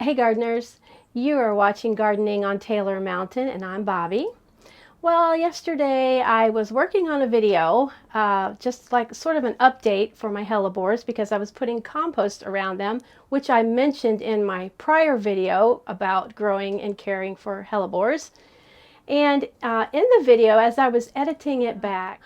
Hey gardeners, you are watching Gardening on Taylor Mountain and I'm Bobby. Well, yesterday I was working on a video, just like sort of an update for my hellebores because I was putting compost around them, which I mentioned in my prior video about growing and caring for hellebores. And in the video, as I was editing it back,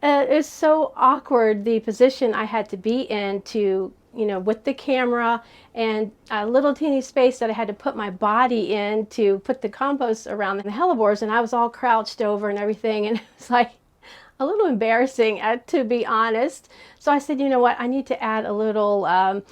it's so awkward the position I had to be in to, with the camera and a little teeny space that I had to put my body in to put the compost around the hellebores, and I was all crouched over and everything, and it was like a little embarrassing, to be honest. So I said, you know what, I need to add a little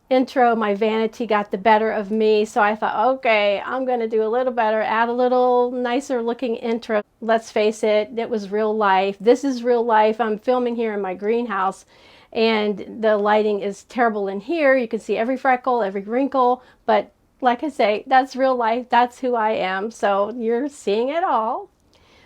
intro. My vanity got the better of me, so I thought, okay, I'm going to do a little better, add a little nicer looking intro. Let's face it, it was real life. This is real life. I'm filming here in my greenhouse, and the lighting is terrible in here. You can see every freckle, every wrinkle, but like I say, that's real life. That's who I am. So you're seeing it all.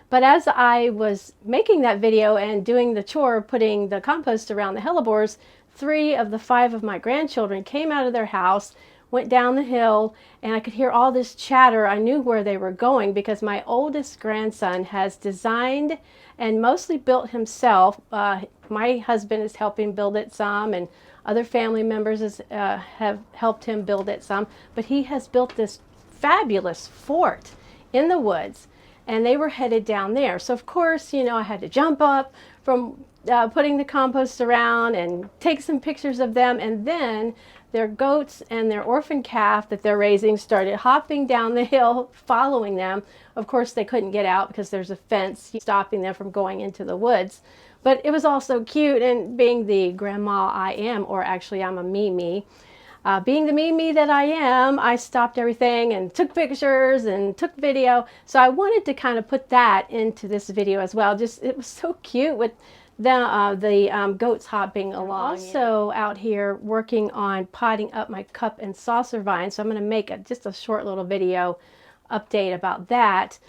But as I was making that video and doing the chore, putting the compost around the hellebores, 3 of the 5 of my grandchildren came out of their house, went down the hill, and I could hear all this chatter. I knew where they were going because my oldest grandson has designed and mostly built himself. My husband is helping build it some, and other family members have helped him build it some. But he has built this fabulous fort in the woods, and they were headed down there. So of course, I had to jump up from putting the compost around and take some pictures of them, and then their goats and their orphan calf that they're raising started hopping down the hill following them. Of course, they couldn't get out because there's a fence stopping them from going into the woods. But it was all so cute, and being the grandma I am, or actually I'm a Mimi, being the me that I am, I stopped everything and took pictures and took video. So I wanted to kind of put that into this video as well. Just, it was so cute with the goats hopping along. Also out here working on potting up my cup and saucer vine. So I'm going to make just a short little video update about that.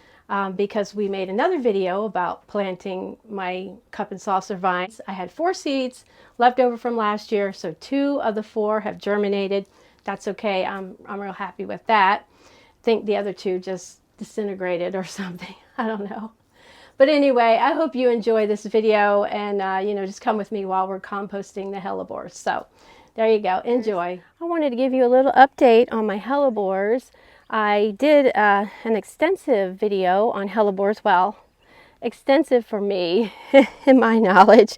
Because we made another video about planting my cup and saucer vines. I had 4 seeds left over from last year, so 2 of the 4 have germinated. That's okay. I'm real happy with that. I think the other 2 just disintegrated or something. I don't know. But anyway, I hope you enjoy this video, and just come with me while we're composting the hellebores. So there you go. Enjoy. I wanted to give you a little update on my hellebores. I did an extensive video on hellebores. Well, extensive for me, in my knowledge.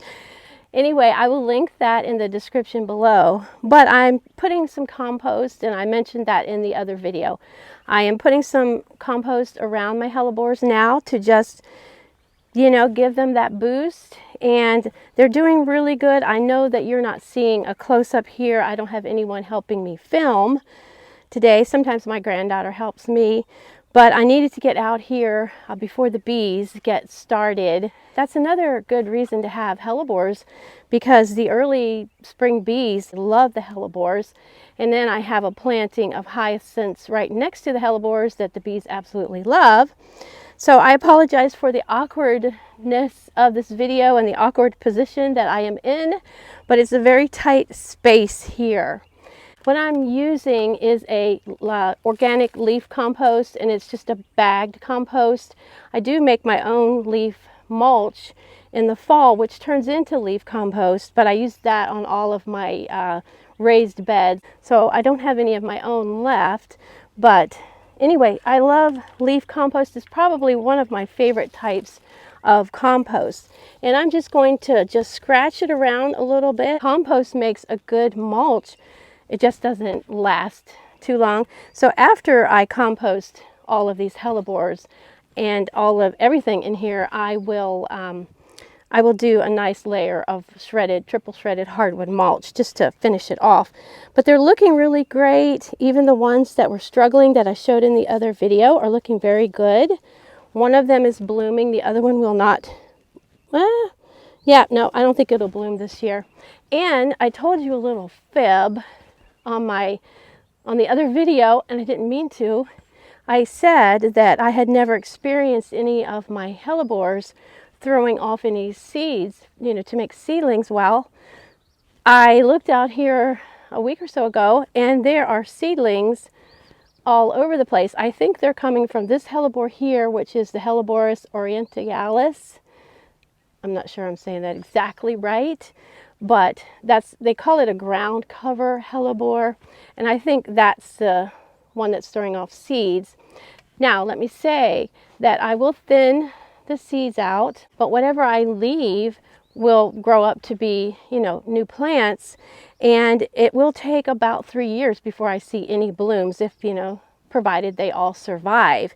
Anyway, I will link that in the description below. But I'm putting some compost, and I mentioned that in the other video. I am putting some compost around my hellebores now to just, give them that boost. And they're doing really good. I know that you're not seeing a close-up here. I don't have anyone helping me film today. Sometimes my granddaughter helps me, but I needed to get out here before the bees get started. That's another good reason to have hellebores, because the early spring bees love the hellebores. And then I have a planting of hyacinths right next to the hellebores that the bees absolutely love. So I apologize for the awkwardness of this video and the awkward position that I am in, but it's a very tight space here. What I'm using is a organic leaf compost, and it's just a bagged compost. I do make my own leaf mulch in the fall, which turns into leaf compost, but I use that on all of my raised beds. So I don't have any of my own left, but anyway, I love leaf compost. It's probably one of my favorite types of compost. And I'm just going to scratch it around a little bit. Compost makes a good mulch. It just doesn't last too long. So after I compost all of these hellebores and all of everything in here, I will do a nice layer of triple shredded hardwood mulch just to finish it off. But they're looking really great. Even the ones that were struggling that I showed in the other video are looking very good. One of them is blooming. The other one will not. Yeah, no, I don't think it'll bloom this year. And I told you a little fib on the other video, and I didn't mean to. I said that I had never experienced any of my hellebores throwing off any seeds, to make seedlings. Well, I looked out here a week or so ago, and there are seedlings all over the place. I think they're coming from this hellebore here, which is the Hellebores orientalis. I'm not sure I'm saying that exactly right, but they call it a ground cover hellebore, and I think that's the one that's throwing off seeds. Now, let me say that I will thin the seeds out, but whatever I leave will grow up to be, new plants, and it will take about 3 years before I see any blooms, if, provided they all survive.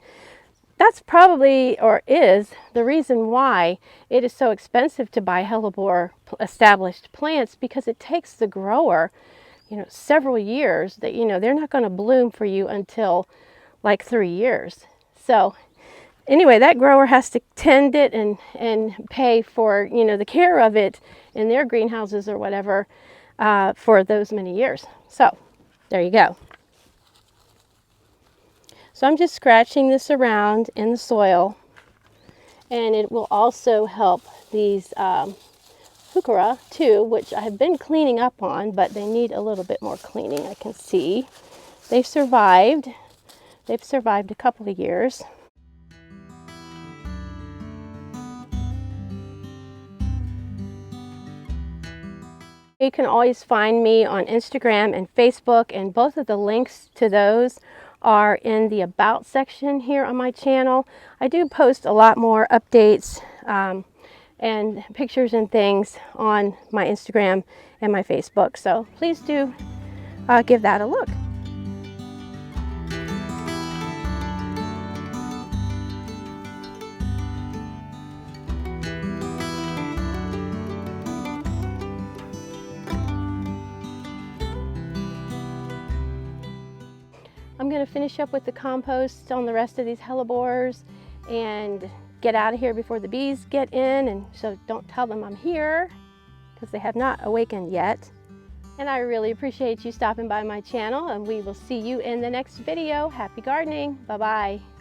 That's probably, or is, the reason why it is so expensive to buy hellebore established plants, because it takes the grower, several years. That they're not going to bloom for you until like 3 years. So anyway, that grower has to tend it and pay for, the care of it in their greenhouses or whatever for those many years. So there you go. So I'm just scratching this around in the soil, and it will also help these heuchera too, which I have been cleaning up on, but they need a little bit more cleaning. I can see they've survived. They've survived a couple of years. You can always find me on Instagram and Facebook, and both of the links to those are in the About section here on my channel. I do post a lot more updates and pictures and things on my Instagram and my Facebook, so please do give that a look. I'm going to finish up with the compost on the rest of these hellebores and get out of here before the bees get in, and so don't tell them I'm here because they have not awakened yet. And I really appreciate you stopping by my channel, and we will see you in the next video. Happy gardening. Bye-bye.